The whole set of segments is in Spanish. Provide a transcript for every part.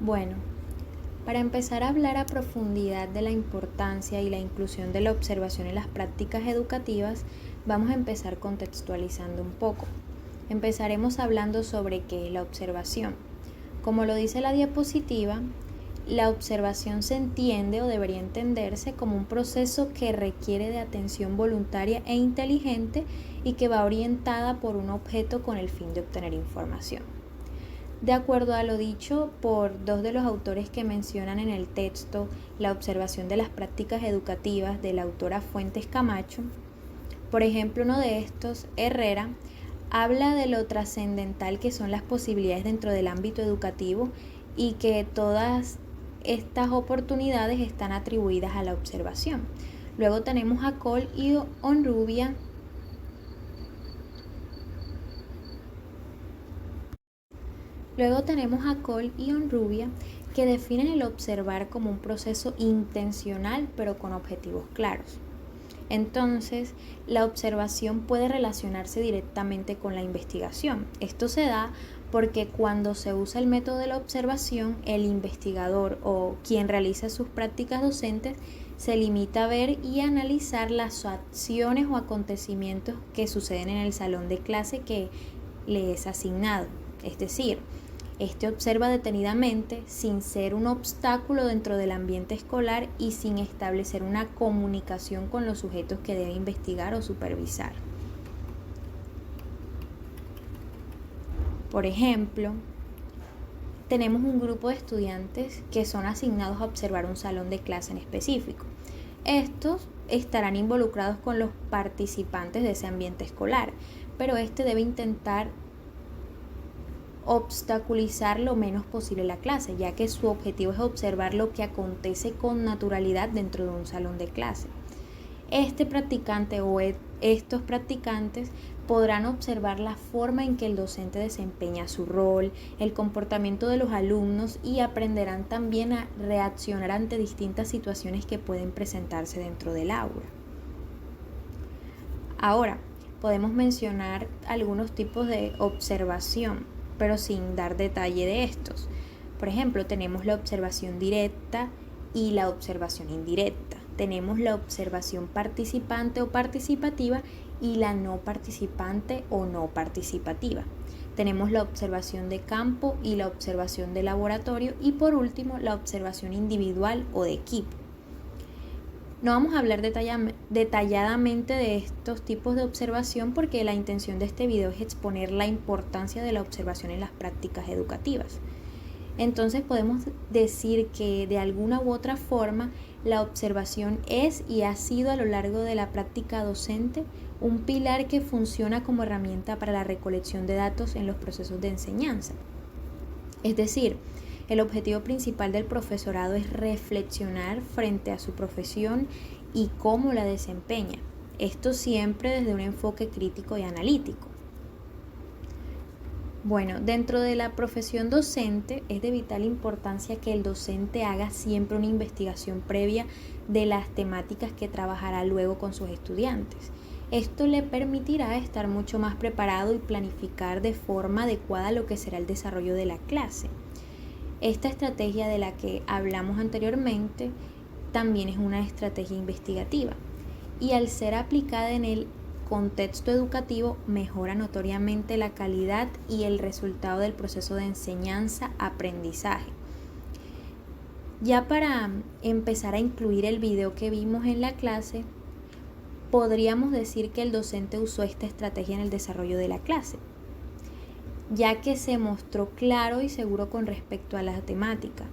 Bueno, para empezar a hablar a profundidad de la importancia y la inclusión de la observación en las prácticas educativas, vamos a empezar contextualizando un poco. Empezaremos hablando sobre qué es la observación. Como lo dice la diapositiva, la observación se entiende o debería entenderse como un proceso que requiere de atención voluntaria e inteligente y que va orientada por un objeto con el fin de obtener información. De acuerdo a lo dicho por dos de los autores que mencionan en el texto la observación de las prácticas educativas de la autora Fuentes Camacho, por ejemplo, uno de estos, Herrera, habla de lo trascendental que son las posibilidades dentro del ámbito educativo y que todas estas oportunidades están atribuidas a la observación. Luego tenemos a Cole y Honrubia que definen el observar como un proceso intencional pero con objetivos claros. Entonces, la observación puede relacionarse directamente con la investigación. Esto se da porque cuando se usa el método de la observación, el investigador o quien realiza sus prácticas docentes se limita a ver y analizar las acciones o acontecimientos que suceden en el salón de clase que le es asignado. Es decir, este observa detenidamente sin ser un obstáculo dentro del ambiente escolar y sin establecer una comunicación con los sujetos que debe investigar o supervisar. Por ejemplo, tenemos un grupo de estudiantes que son asignados a observar un salón de clase en específico. Estos estarán involucrados con los participantes de ese ambiente escolar, pero este debe intentar obstaculizar lo menos posible la clase, ya que su objetivo es observar lo que acontece con naturalidad dentro de un salón de clase. Este practicante o estos practicantes podrán observar la forma en que el docente desempeña su rol, el comportamiento de los alumnos y aprenderán también a reaccionar ante distintas situaciones que pueden presentarse dentro del aula. Ahora, podemos mencionar algunos tipos de observación, pero sin dar detalle de estos. Por ejemplo, tenemos la observación directa y la observación indirecta. Tenemos la observación participante o participativa y la no participante o no participativa. Tenemos la observación de campo y la observación de laboratorio y por último la observación individual o de equipo. No vamos a hablar detalladamente de estos tipos de observación porque la intención de este video es exponer la importancia de la observación en las prácticas educativas. Entonces podemos decir que de alguna u otra forma la observación es y ha sido a lo largo de la práctica docente un pilar que funciona como herramienta para la recolección de datos en los procesos de enseñanza. Es decir, el objetivo principal del profesorado es reflexionar frente a su profesión y cómo la desempeña. Esto siempre desde un enfoque crítico y analítico. Bueno, dentro de la profesión docente es de vital importancia que el docente haga siempre una investigación previa de las temáticas que trabajará luego con sus estudiantes. Esto le permitirá estar mucho más preparado y planificar de forma adecuada lo que será el desarrollo de la clase. Esta estrategia de la que hablamos anteriormente también es una estrategia investigativa y al ser aplicada en el contexto educativo mejora notoriamente la calidad y el resultado del proceso de enseñanza-aprendizaje. Ya para empezar a incluir el video que vimos en la clase, podríamos decir que el docente usó esta estrategia en el desarrollo de la clase, ya que se mostró claro y seguro con respecto a la temática.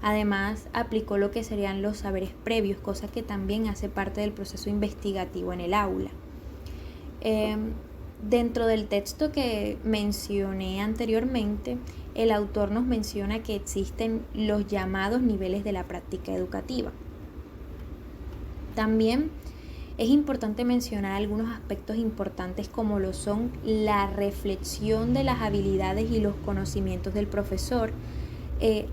Además, aplicó lo que serían los saberes previos, cosa que también hace parte del proceso investigativo en el aula. Dentro del texto que mencioné anteriormente, el autor nos menciona que existen los llamados niveles de la práctica educativa. También es importante mencionar algunos aspectos importantes como lo son la reflexión de las habilidades y los conocimientos del profesor,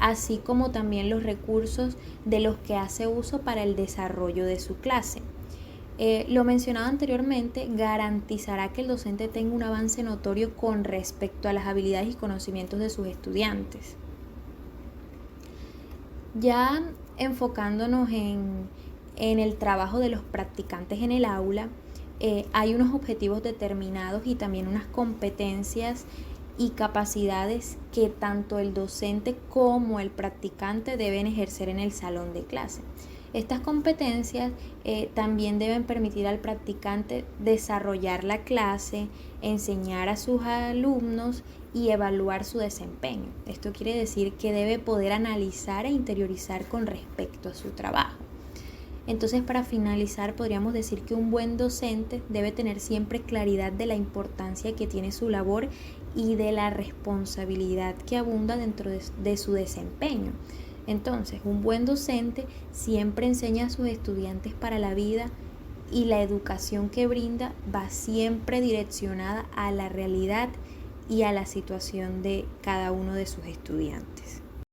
así como también los recursos de los que hace uso para el desarrollo de su clase. Lo mencionado anteriormente garantizará que el docente tenga un avance notorio con respecto a las habilidades y conocimientos de sus estudiantes. Ya enfocándonos en el trabajo de los practicantes en el aula, hay unos objetivos determinados y también unas competencias y capacidades que tanto el docente como el practicante deben ejercer en el salón de clase. Estas competencias también deben permitir al practicante desarrollar la clase, enseñar a sus alumnos y evaluar su desempeño. Esto quiere decir que debe poder analizar e interiorizar con respecto a su trabajo. Entonces, para finalizar, podríamos decir que un buen docente debe tener siempre claridad de la importancia que tiene su labor y de la responsabilidad que abunda dentro de su desempeño. Entonces, un buen docente siempre enseña a sus estudiantes para la vida y la educación que brinda va siempre direccionada a la realidad y a la situación de cada uno de sus estudiantes.